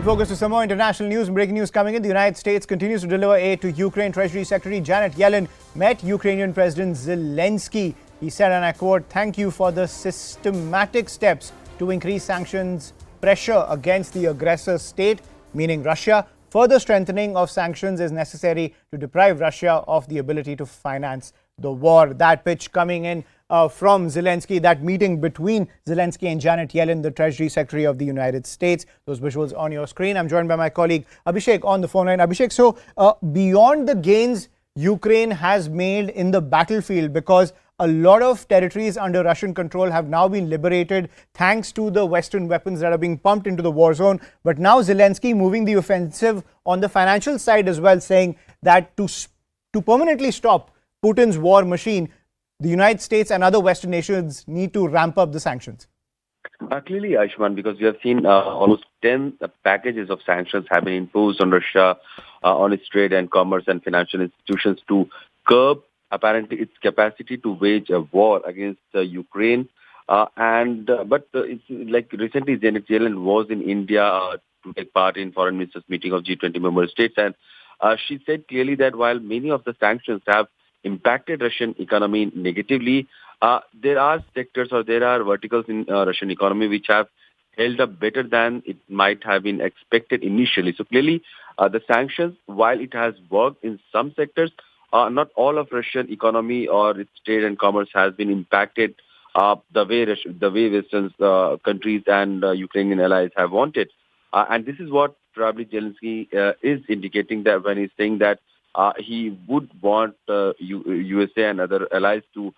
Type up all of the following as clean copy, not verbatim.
focus to some more international news. Breaking news coming in. The United States continues to deliver aid to Ukraine. Treasury Secretary Janet Yellen met Ukrainian President Zelenskyy. He said, and I quote, "Thank you for the systematic steps to increase sanctions pressure against the aggressor state," meaning Russia. Further strengthening of sanctions is necessary to deprive Russia of the ability to finance the war. That pitch coming in from Zelenskyy, that meeting between Zelenskyy and Janet Yellen, the Treasury Secretary of the United States. Those visuals on your screen. I'm joined by my colleague Abhishek on the phone line. Abhishek, so beyond the gains Ukraine has made in the battlefield, because a lot of territories under Russian control have now been liberated thanks to the Western weapons that are being pumped into the war zone. But now Zelenskyy moving the offensive on the financial side as well, saying that to permanently stop Putin's war machine, the United States and other Western nations need to ramp up the sanctions. Clearly, Ayushman, because we have seen almost 10 packages of sanctions have been imposed on Russia on its trade and commerce and financial institutions to curb apparently its capacity to wage a war against Ukraine. But it's like recently Janet Yellen was in India to take part in foreign ministers meeting of G20 member states, and she said clearly that while many of the sanctions have impacted Russian economy negatively, there are sectors or there are verticals in Russian economy which have held up better than it might have been expected initially. So clearly, the sanctions, while it has worked in some sectors, not all of Russian economy or its trade and commerce has been impacted the way Western countries and Ukrainian allies have wanted. And this is what probably Zelenskyy is indicating, that when he's saying that he would want USA and other allies to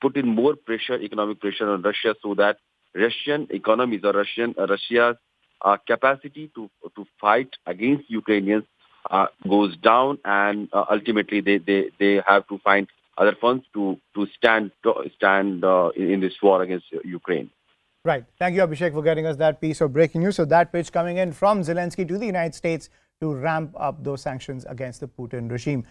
put in more pressure, economic pressure on Russia, so that Russian economies or Russia's capacity to fight against Ukrainians goes down, and ultimately they have to find other funds to stand in this war against Ukraine. Right. Thank you, Abhishek, for getting us that piece of breaking news. So that pitch coming in from Zelenskyy to the United States to ramp up those sanctions against the Putin regime.